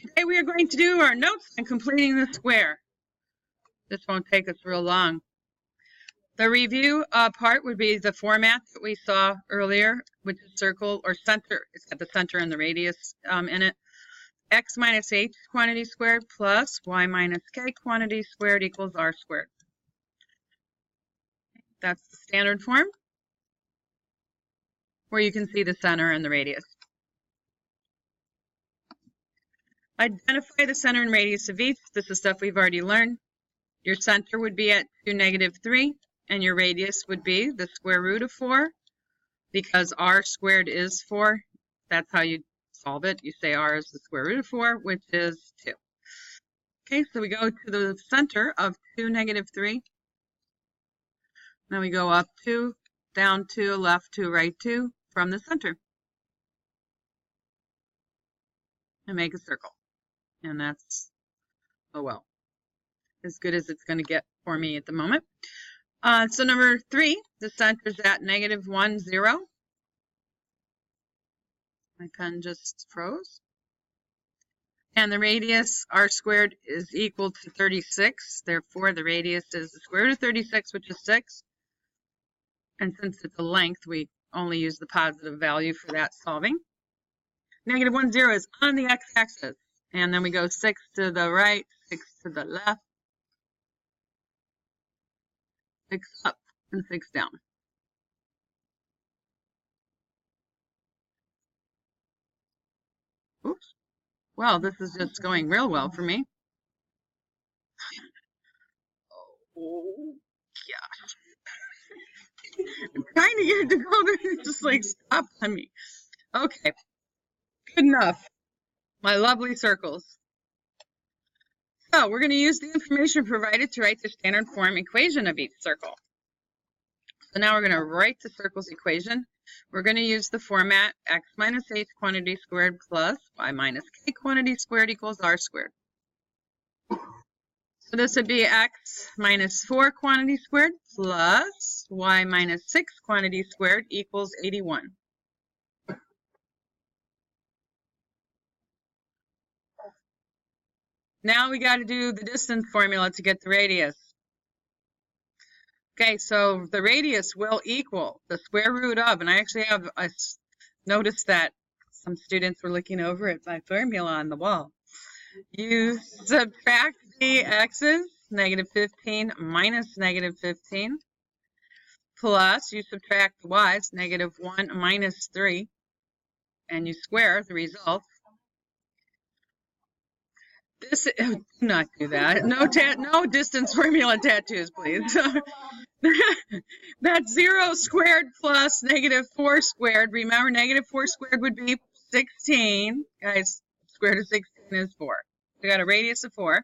Today we are going to do our notes on completing the square. This won't take us real long. The review part would be the format that we saw earlier, which is circle or center. It's got the center and the radius in it. X minus h quantity squared plus y minus k quantity squared equals r squared. That's the standard form, where you can see the center and the radius. Identify the center and radius of each. This is stuff we've already learned. Your center would be at 2, -3, and your radius would be the square root of 4, because r squared is 4. That's how you solve it. You say r is the square root of 4, which is 2. Okay, so we go to the center of 2, -3. Then we go up 2, down 2, left 2, right 2 from the center. And make a circle. And that's, oh well, as good as it's going to get for me at the moment. So number 3, the center is at -1, 0. My pen just froze. And the radius, r squared, is equal to 36. Therefore, the radius is the square root of 36, which is 6. And since it's a length, we only use the positive value for that solving. -1, 0 is on the x-axis. And then we go 6 to the right, 6 to the left, 6 up, and 6 down. Oops. Well, this is just going real well for me. Oh, gosh. I'm trying to get it to go there and just like stop on me. Okay. Good enough. My lovely circles. So we're going to use the information provided to write the standard form equation of each circle. So now we're going to write the circle's equation. We're going to use the format x minus h quantity squared plus y minus k quantity squared equals r squared. So this would be x minus 4 quantity squared plus y minus 6 quantity squared equals 81. Now we got to do the distance formula to get the radius. Okay, so the radius will equal the square root of, and I actually have noticed that some students were looking over at my formula on the wall. You subtract the x's, -15 minus -15, plus you subtract the y's, -1 minus 3, and you square the result. This, do not do that. No distance formula tattoos, please. That's 0 squared plus -4 squared. Remember, -4 squared would be 16. Guys, square root of 16 is 4. We got a radius of 4.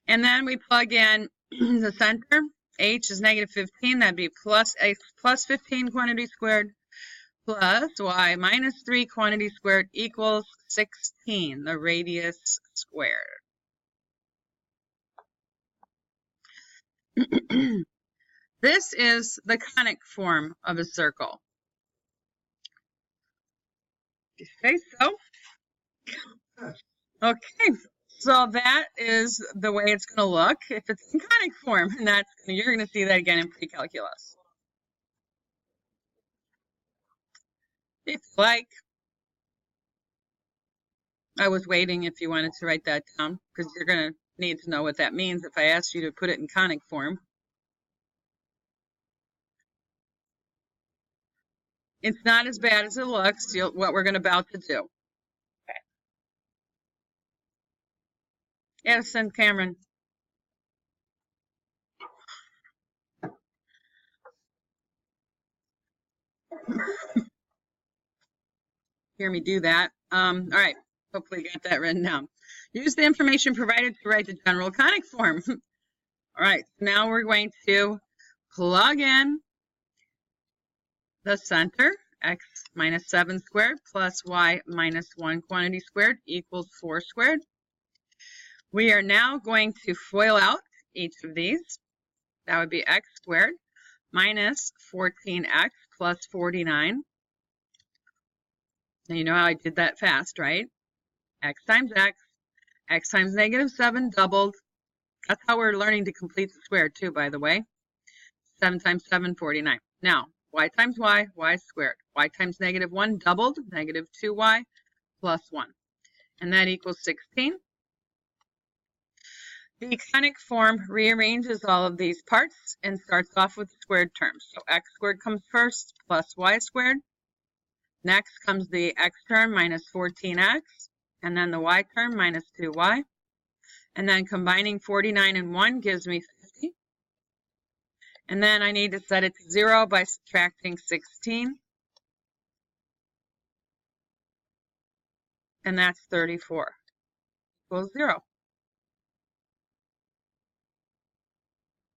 And then we plug in the center. H is -15. That'd be plus x plus 15 quantity squared plus y minus 3 quantity squared equals 16, the radius squared. This is the conic form of a circle. You say so? Okay, so that is the way it's going to look if it's in conic form, and you're going to see that again in pre-calculus. If you like. I was waiting if you wanted to write that down, because you're going to need to know what that means if I asked you to put it in conic form. It's not as bad as it looks, what we're about to do. Okay. Addison, Cameron. Hear me do that. All right. Hopefully you got that written down. Use the information provided to write the general conic form. All right, now we're going to plug in the center, x minus 7 squared plus y minus 1 quantity squared equals 4 squared. We are now going to FOIL out each of these. That would be x squared minus 14x plus 49 And you know how I did that fast, right? X times x times -7 doubled. That's how we're learning to complete the square too, by the way. 7 times 7, 49. Now, y times y squared. Y times -1 doubled, -2y plus 1. And that equals 16. The conic form rearranges all of these parts and starts off with squared terms. So x squared comes first, plus y squared. Next comes the x term minus 14x, and then the y term minus 2y. And then combining 49 and 1 gives me 50. And then I need to set it to 0 by subtracting 16. And that's 34 equals 0.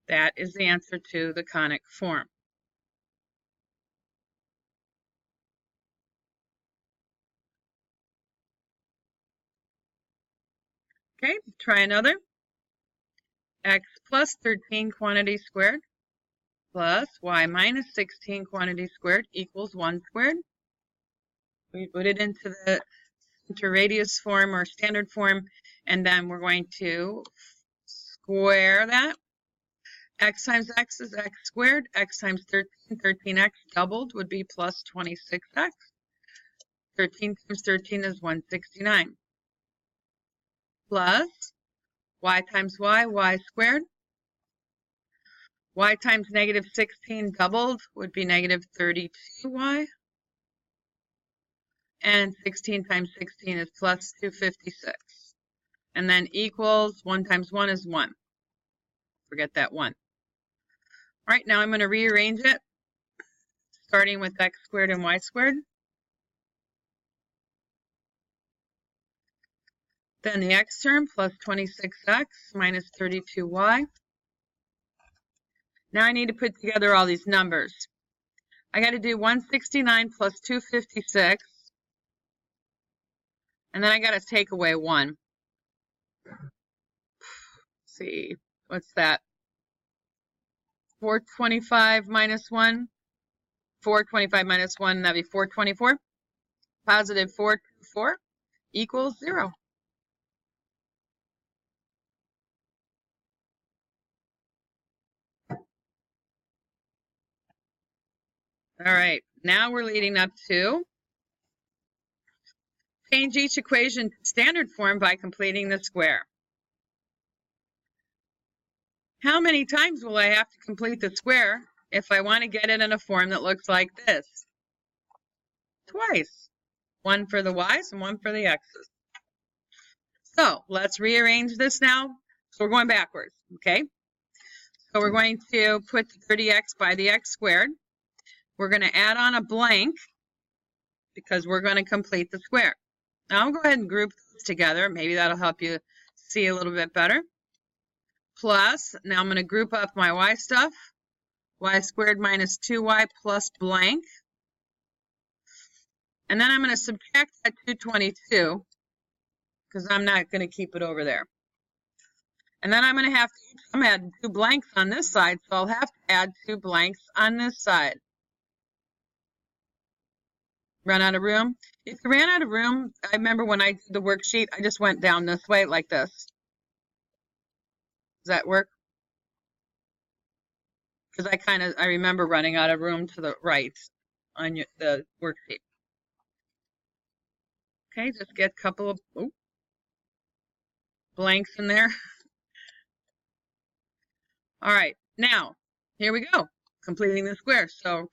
That is the answer to the conic form. Okay, try another. X plus 13 quantity squared plus y minus 16 quantity squared equals 1 squared. We put it into the center radius form or standard form, and then we're going to square that. X times x is x squared. X times 13, 13x doubled would be plus 26x. 13 times 13 is 169. Plus y times y squared. Y times -16 doubled would be -32y. And 16 times 16 is plus 256. And then equals 1 times 1 is 1. Forget that 1. All right, now I'm going to rearrange it, starting with x squared and y squared. Then the x term plus 26x minus 32y. Now I need to put together all these numbers. I got to do 169 plus 256. And then I got to take away 1. Let's see, what's that? 425 minus 1. 425 minus 1, that'd be 424. Positive 424 equals 0. All right, now we're leading up to change each equation to standard form by completing the square. How many times will I have to complete the square if I want to get it in a form that looks like this? Twice. 1 for the y's and 1 for the x's. So let's rearrange this now. So we're going backwards, okay? So we're going to put the 30x by the x squared. We're going to add on a blank because we're going to complete the square. Now I'll go ahead and group those together. Maybe that'll help you see a little bit better. Plus, now I'm going to group up my y stuff. Y squared minus 2y plus blank. And then I'm going to subtract that 222 because I'm not going to keep it over there. And then I'm going to have to, I'm adding 2 blanks on this side, so I'll have to add 2 blanks on this side. Run out of room? If you ran out of room, I remember when I did the worksheet, I just went down this way like this. Does that work? Because I remember running out of room to the right on the worksheet. Okay, just get a couple of blanks in there. All right, now, here we go, completing the square. So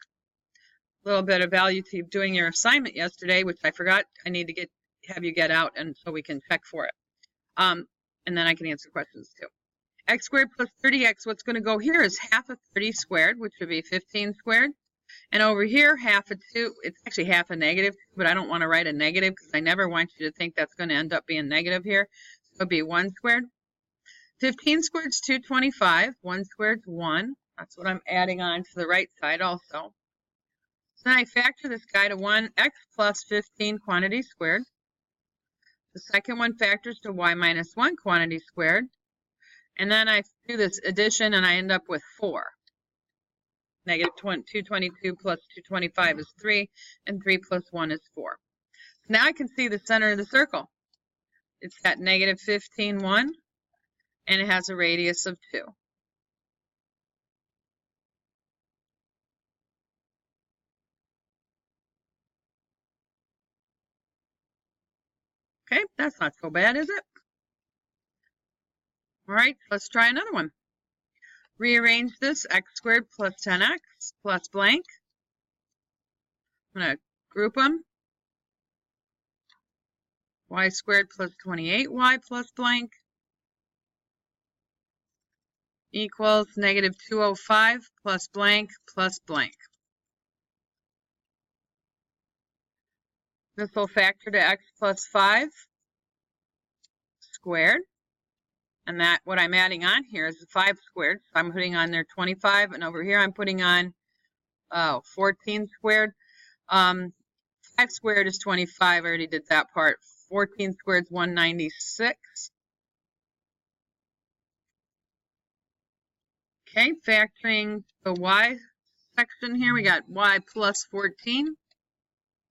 a little bit of value to doing your assignment yesterday, which I forgot. I need to have you get out, and so we can check for it. And then I can answer questions too. X squared plus 30x, what's going to go here is half of 30 squared, which would be 15 squared. And over here, half of 2, it's actually half a negative, but I don't want to write a negative because I never want you to think that's going to end up being negative here. So it'll be 1 squared. 15 squared is 225. 1 squared is 1. That's what I'm adding on to the right side also. So then I factor this guy to 1, x plus 15 quantity squared. The second one factors to y minus 1 quantity squared. And then I do this addition and I end up with 4. Negative 222 plus 225 is 3, and 3 plus 1 is 4. Now I can see the center of the circle. It's at negative 15, 1, and it has a radius of 2. Okay, that's not so bad, is it? All right, let's try another one. Rearrange this, x squared plus 10x plus blank. I'm going to group them. Y squared plus 28y plus blank equals negative 205 plus blank plus blank. This will factor to x plus 5 squared. And that what I'm adding on here is 5 squared. So I'm putting on there 25, and over here I'm putting on 14 squared. 5 squared is 25. I already did that part. 14 squared is 196. Okay, factoring the y section here, we got y plus 14,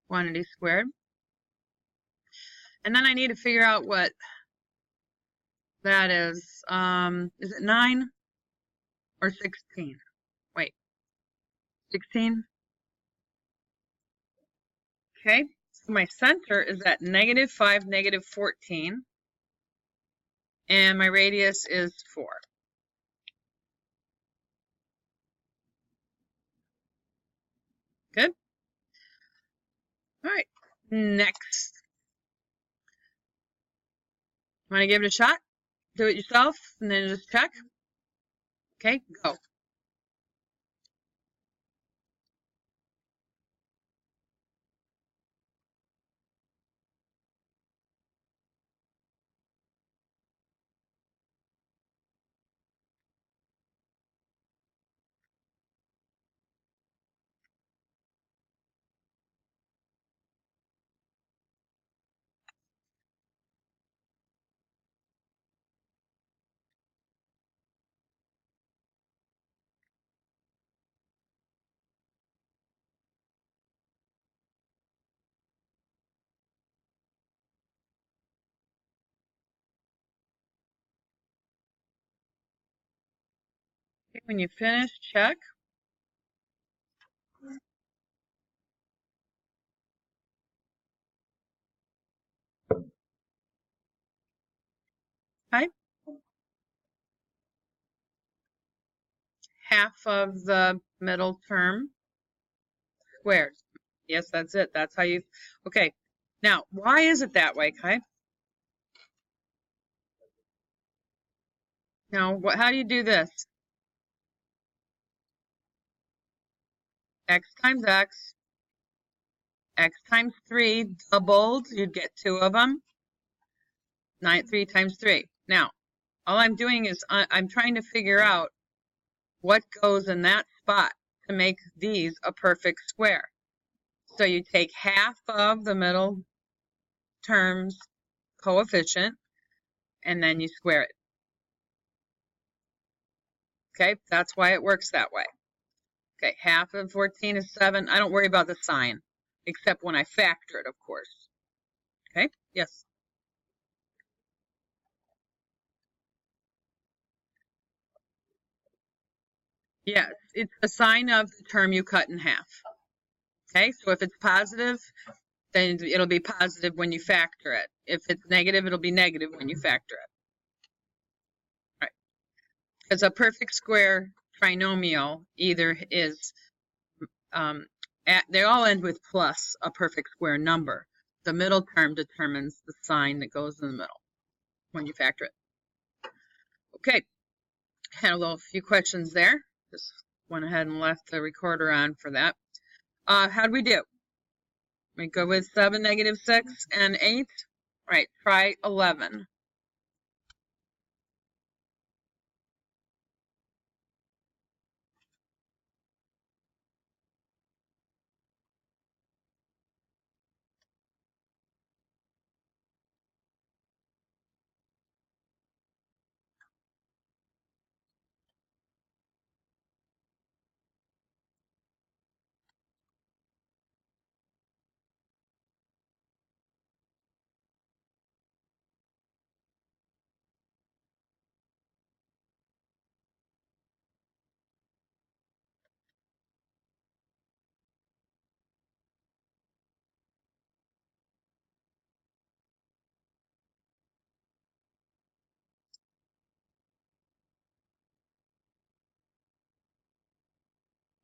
quantity squared. And then I need to figure out what that is. Is it 9 or 16? Wait, 16? Okay, so my center is at negative 5, negative 14, and my radius is 4. Good? All right, next. Want to give it a shot? Do it yourself, and then just check. Okay, go. Okay, when you finish, check. Okay. Half of the middle term squared. Yes, that's it. That's how you, okay. Now, why is it that way, Kai? Now, how do you do this? X times x, x times 3 doubled, you'd get 2 of them. 3 times 3. Now, all I'm doing is I'm trying to figure out what goes in that spot to make these a perfect square. So you take half of the middle term's coefficient, and then you square it. Okay, that's why it works that way. Okay, half of 14 is 7. I don't worry about the sign, except when I factor it, of course. Okay, yes. Yes, it's the sign of the term you cut in half. Okay, so if it's positive, then it'll be positive when you factor it. If it's negative, it'll be negative when you factor it. Right. Because a perfect square trinomial either is, they all end with plus a perfect square number. The middle term determines the sign that goes in the middle when you factor it. Okay, had a few questions there. Just went ahead and left the recorder on for that. How'd we do? We go with 7, negative 6, and 8. Right, try 11.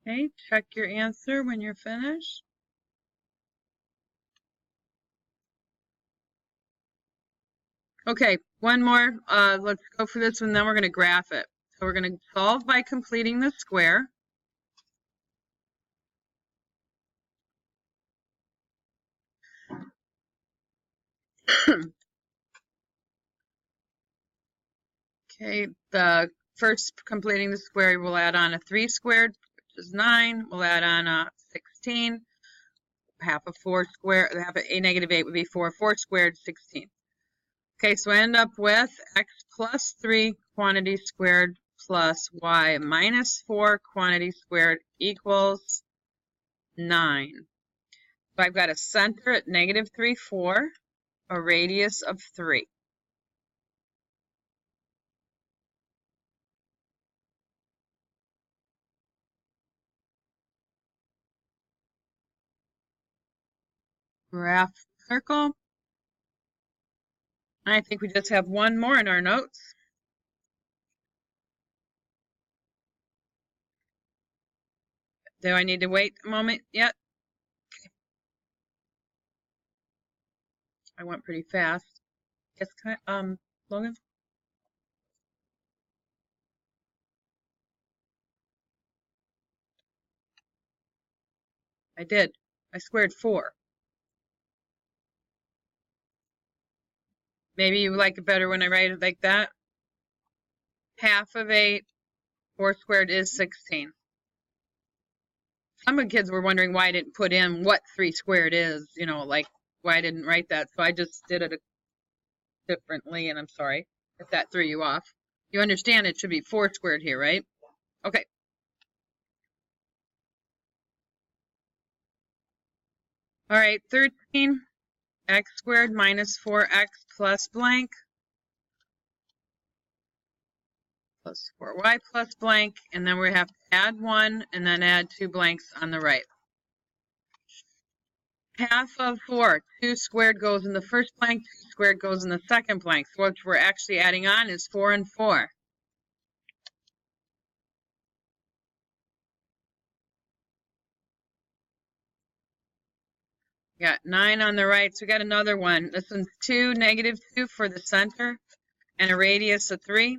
Okay, check your answer when you're finished. Okay, one more. Let's go for this one, then we're going to graph it. So we're going to solve by completing the square. Okay, the first completing the square, we'll add on a 3 squared, which is 9. We'll add on a 16. Half of 4 squared, half of a negative 8 would be 4. 4 squared, 16. Okay, so I end up with x plus 3 quantity squared plus y minus 4 quantity squared equals 9. So I've got a center at negative 3, 4, a radius of 3. Graph circle. I think we just have one more in our notes. Do I need to wait a moment yet? I went pretty fast. Yes, Logan? I did. I squared 4. Maybe you like it better when I write it like that. Half of 8, 4 squared is 16. Some of the kids were wondering why I didn't put in what 3 squared is, you know, like why I didn't write that. So I just did it differently, and I'm sorry if that threw you off. You understand it should be 4 squared here, right? Okay. All right, 13 x squared minus 4x plus blank plus 4y plus blank, and then we have to add 1 and then add 2 blanks on the right. Half of 4, 2 squared goes in the first blank, 2 squared goes in the second blank. So what we're actually adding on is 4 and 4. Got 9 on the right, so we got another one. This one's 2, negative 2 for the center, and a radius of 3.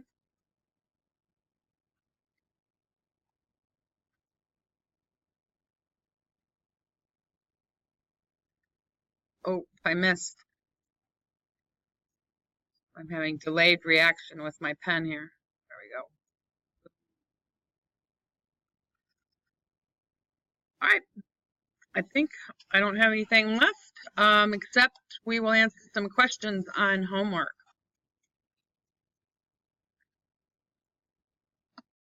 Oh, I missed. I'm having delayed reaction with my pen here. There we go. All right. I think I don't have anything left, except we will answer some questions on homework.